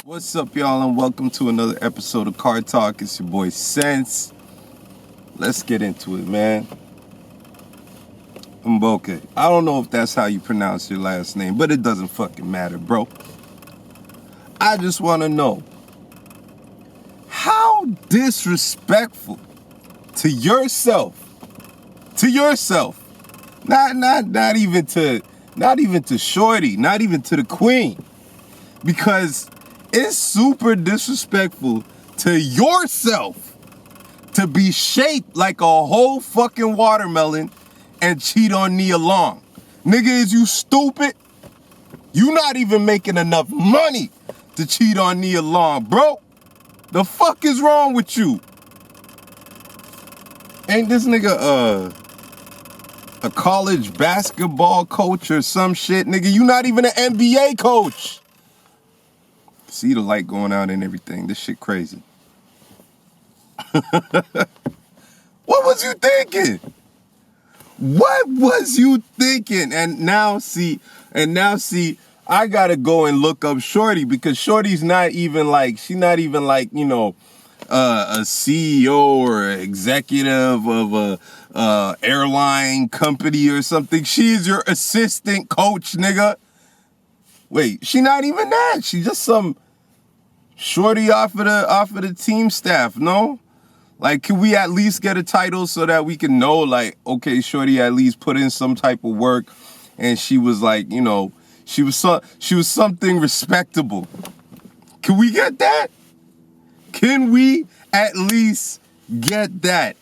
What's up, y'all, and welcome to another episode of Car Talk. It's your boy Sense. Let's get into it, man. Udoka. I don't know if that's how you pronounce your last name, but it doesn't fucking matter, bro. I just want to know how disrespectful to yourself, not even to Shorty, not even to the Queen, because it's super disrespectful to yourself to be shaped like a whole fucking watermelon and cheat on Nia Long. Nigga, is you stupid? You not even making enough money to cheat on Nia Long, bro. The fuck is wrong with you? Ain't this nigga a college basketball coach or some shit? Nigga, you not even an NBA coach. See the light going out and everything. This shit crazy. What was you thinking? What was you thinking? And now see, I gotta go and look up Shorty because Shorty's not even like, a CEO or executive of a airline company or something. She's your assistant coach, nigga. Wait, she not even that. She just some Shorty off of the team staff, no? Like, can we at least get a title so that we can know, like, okay, Shorty at least put in some type of work, and she was like, she was something respectable. Can we get that? Can we at least get that?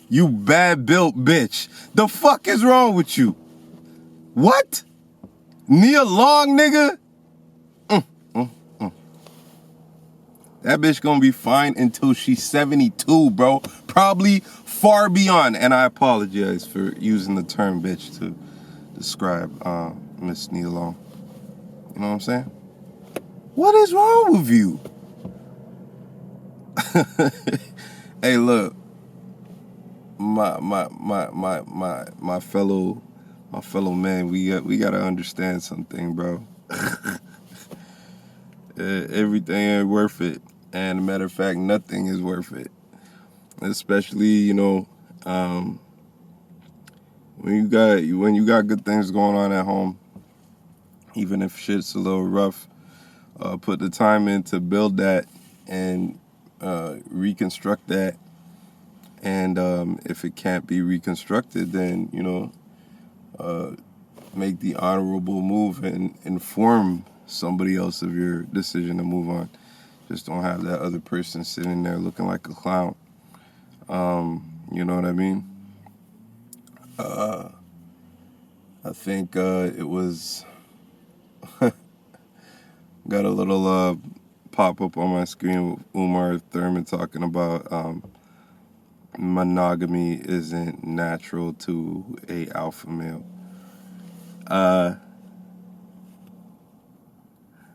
You bad built bitch. The fuck is wrong with you? What? Nia Long, nigga? That bitch gonna be fine until she's 72, bro. Probably far beyond. And I apologize for using the term bitch to describe Miss Nia Long. You know what I'm saying? What is wrong with you? Hey, look. My fellow man, we gotta understand something, bro. Everything ain't worth it. And a matter of fact, nothing is worth it. Especially, when you got good things going on at home, even if shit's a little rough, put the time in to build that and reconstruct that. And if it can't be reconstructed, then, make the honorable move and inform somebody else of your decision to move on. Just don't have that other person sitting there looking like a clown. You know what I mean? I think it was got a little pop up on my screen with Umar Thurman talking about monogamy isn't natural to a alpha male.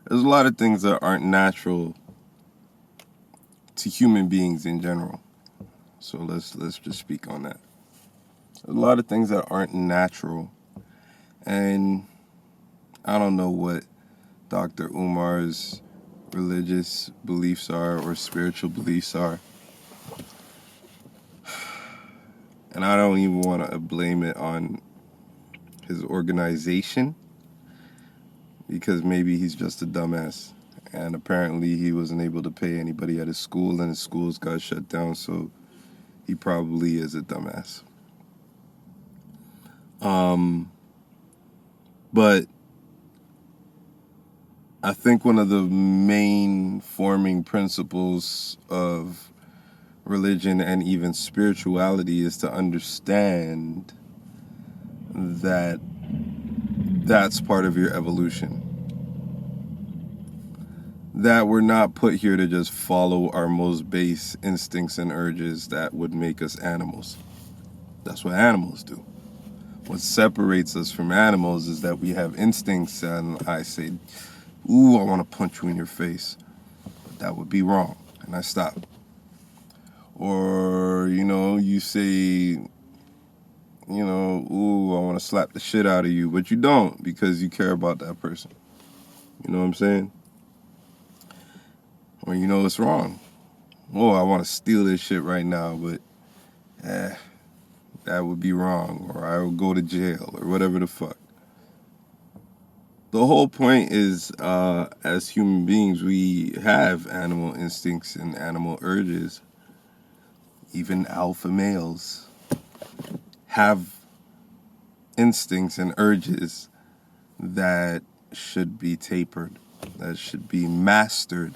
There's a lot of things that aren't natural to human beings in general. So let's just speak on that. There's a lot of things that aren't natural. And I don't know what Dr. Umar's religious beliefs are or spiritual beliefs are. And I don't even want to blame it on his organization because maybe he's just a dumbass. And apparently he wasn't able to pay anybody at his school and his schools got shut down, so he probably is a dumbass. But I think one of the main forming principles of religion and even spirituality is to understand that that's part of your evolution. That we're not put here to just follow our most base instincts and urges that would make us animals. That's what animals do. What separates us from animals is that we have instincts, and I say, ooh, I want to punch you in your face. But that would be wrong, and I stop. Or, you say, ooh, I want to slap the shit out of you, but you don't because you care about that person. You know what I'm saying? Or you know it's wrong. Oh, I want to steal this shit right now, but that would be wrong, or I will go to jail, or whatever the fuck. The whole point is, as human beings, we have animal instincts and animal urges. Even alpha males have instincts and urges that should be tapered, that should be mastered.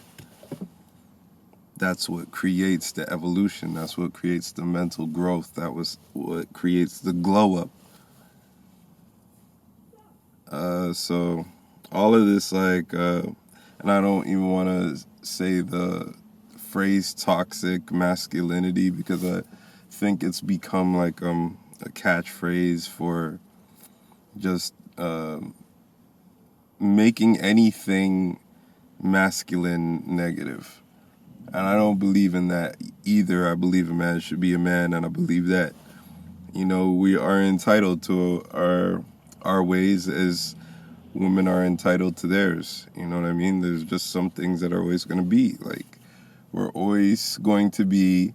That's what creates the evolution. That's what creates the mental growth. That was what creates the glow up. So all of this, like, and I don't even want to say the phrase toxic masculinity, because I think it's become like a catchphrase for just making anything masculine negative. And I don't believe in that either. I believe a man should be a man, and I believe that, you know, we are entitled to our ways as women are entitled to theirs. You know what I mean? There's just some things that are always going to be. Like, we're always going to be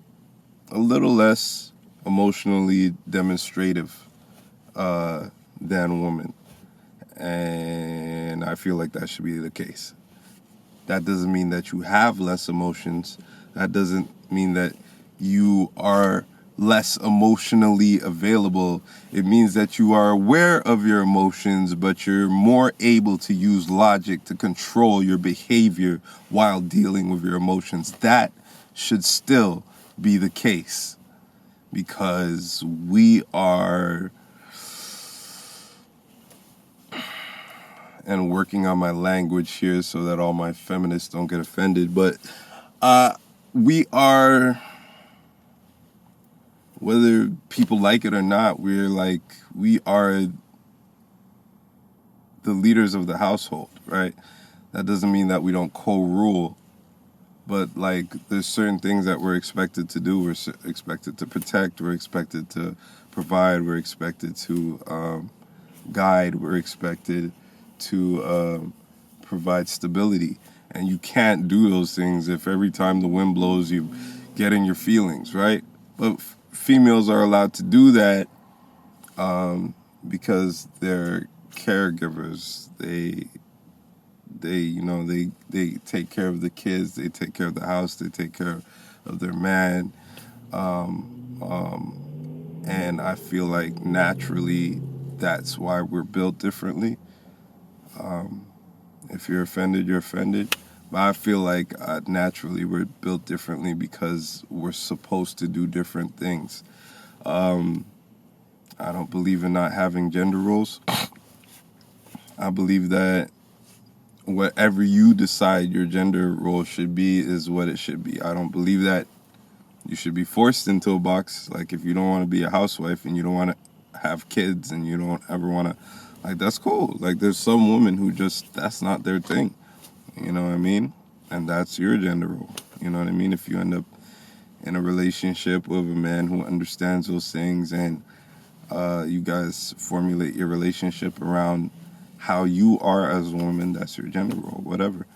a little less emotionally demonstrative than women. And I feel like that should be the case. That doesn't mean that you have less emotions. That doesn't mean that you are less emotionally available. It means that you are aware of your emotions, but you're more able to use logic to control your behavior while dealing with your emotions. That should still be the case, because we are, and working on my language here so that all my feminists don't get offended, but we are, whether people like it or not, we are the leaders of the household, right? That doesn't mean that we don't co-rule, but like, there's certain things that we're expected to do. We're expected to protect, we're expected to provide, we're expected to guide, we're expected to provide stability. And you can't do those things if every time the wind blows you get in your feelings, right? But females are allowed to do that because they're caregivers. They take care of the kids, they take care of the house, they take care of their man. And I feel like naturally that's why we're built differently. If you're offended, you're offended. But I feel like naturally we're built differently because we're supposed to do different things. I don't believe in not having gender roles. I believe that whatever you decide your gender role should be is what it should be. I don't believe that you should be forced into a box. Like, if you don't want to be a housewife and you don't want to have kids and you don't ever want to, like, that's cool. Like, there's some women who just, that's not their thing. You know what I mean? And that's your gender role. You know what I mean? If you end up in a relationship with a man who understands those things, and you guys formulate your relationship around how you are as a woman, that's your gender role, whatever.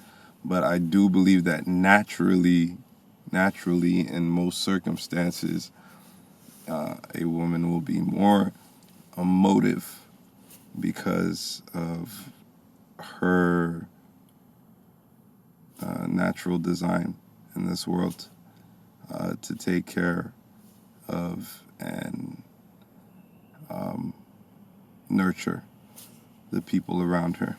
But I do believe that naturally, in most circumstances, a woman will be more emotive because of her natural design in this world, to take care of and nurture the people around her.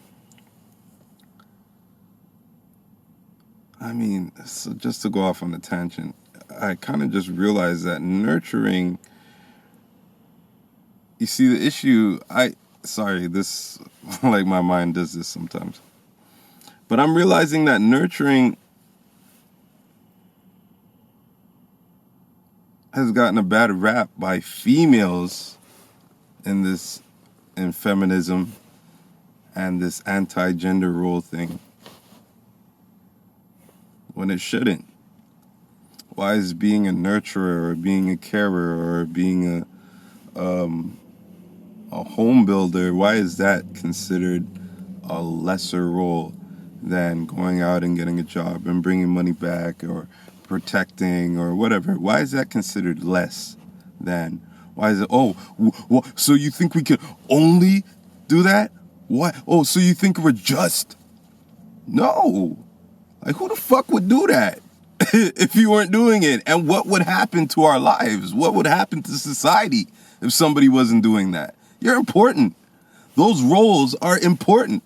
I mean, so just to go off on a tangent, I kind of just realized that nurturing, you see the issue, this, like, my mind does this sometimes. But I'm realizing that nurturing has gotten a bad rap by females in feminism and this anti-gender role thing, when it shouldn't. Why is being a nurturer or being a carer or being a home builder, why is that considered a lesser role than going out and getting a job and bringing money back or protecting or whatever? Why is that considered less than? Why is it, so you think we could only do that? Why? Oh, so you think we're just? No. Like, who the fuck would do that if you weren't doing it? And what would happen to our lives? What would happen to society if somebody wasn't doing that? You're important. Those roles are important.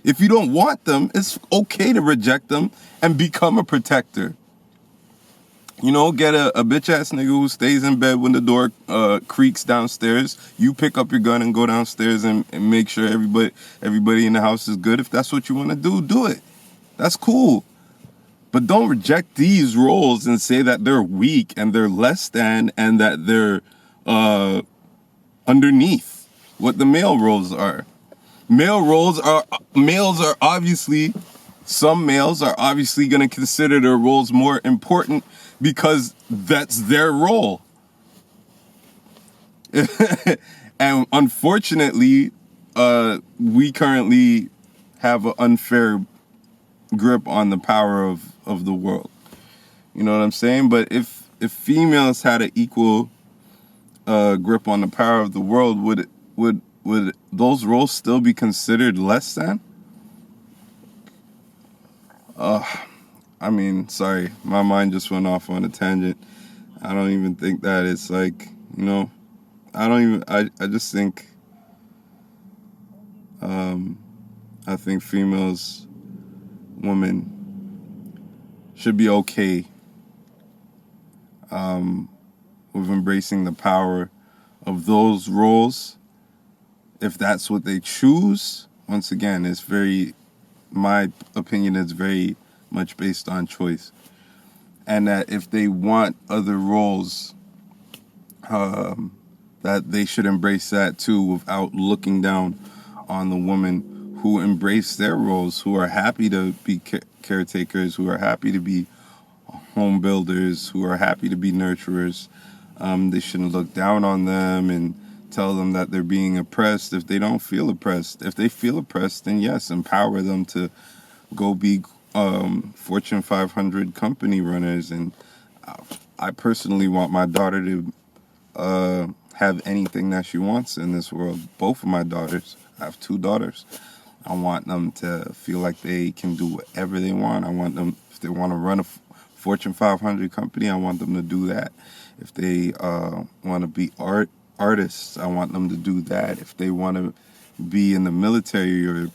If you don't want them, it's okay to reject them and become a protector. You know, get a bitch-ass nigga who stays in bed when the door creaks downstairs. You pick up your gun and go downstairs and make sure everybody in the house is good. If that's what you want to do it. That's cool. But don't reject these roles and say that they're weak and they're less than and that they're underneath what the male roles are. Males are obviously, some males are obviously going to consider their roles more important because that's their role. And unfortunately, we currently have an unfair grip on the power of the world. You know what I'm saying? But if females had an equal grip on the power of the world, would those roles still be considered less than? I mean, sorry, my mind just went off on a tangent. I don't even think that it's like, you know, I just think, I think women should be okay with embracing the power of those roles if that's what they choose. Once again, my opinion is very much based on choice. And that if they want other roles, that they should embrace that too without looking down on the women who embrace their roles, who are happy to be caretakers, who are happy to be home builders, who are happy to be nurturers. They shouldn't look down on them and tell them that they're being oppressed if they don't feel oppressed. If they feel oppressed, then yes, empower them to go be Fortune 500 company runners. And I personally want my daughter to have anything that she wants in this world. Both of my daughters. I have 2 daughters. I want them to feel like they can do whatever they want. I want them, if they want to run a Fortune 500 company, I want them to do that. If they want to be artists, I want them to do that. If they want to be in the military or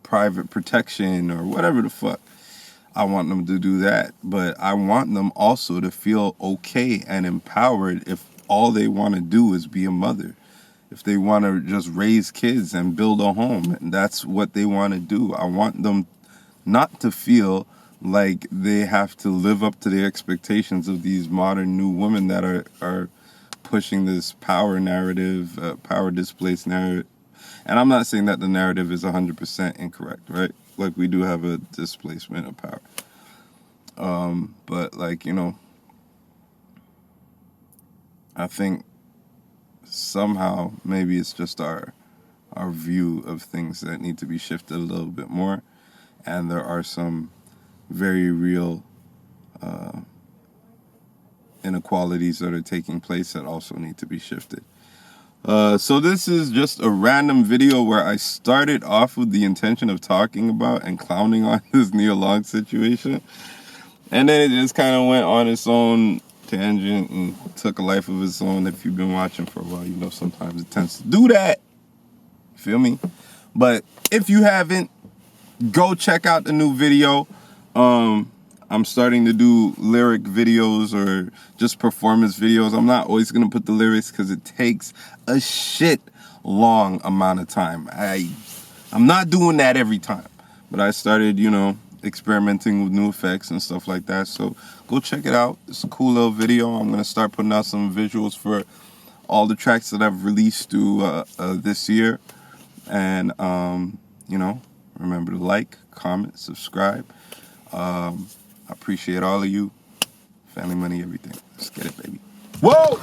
private protection or whatever the fuck, I want them to do that. But I want them also to feel okay and empowered if all they want to do is be a mother. If they want to just raise kids and build a home, and that's what they want to do. I want them not to feel like they have to live up to the expectations of these modern new women that are pushing this power narrative, power displaced narrative. And I'm not saying that the narrative is 100% incorrect, right? Like, we do have a displacement of power. But, like, you know, I think somehow maybe it's just our view of things that need to be shifted a little bit more. And there are some very real inequalities that are taking place that also need to be shifted. So this is just a random video where I started off with the intention of talking about and clowning on this Nia Long situation. And then it just kind of went on its own tangent and took a life of its own. If you've been watching for a while, you know sometimes it tends to do that. Feel me? But if you haven't, go check out the new video. I'm starting to do lyric videos or just performance videos. I'm not always going to put the lyrics because it takes a shit long amount of time. I'm not doing that every time. But I started, you know, experimenting with new effects and stuff like that. So go check it out. It's a cool little video. I'm going to start putting out some visuals for all the tracks that I've released through this year. And, you know, remember to like, comment, subscribe. I appreciate all of you. Family, money, everything. Let's get it, baby. Whoa!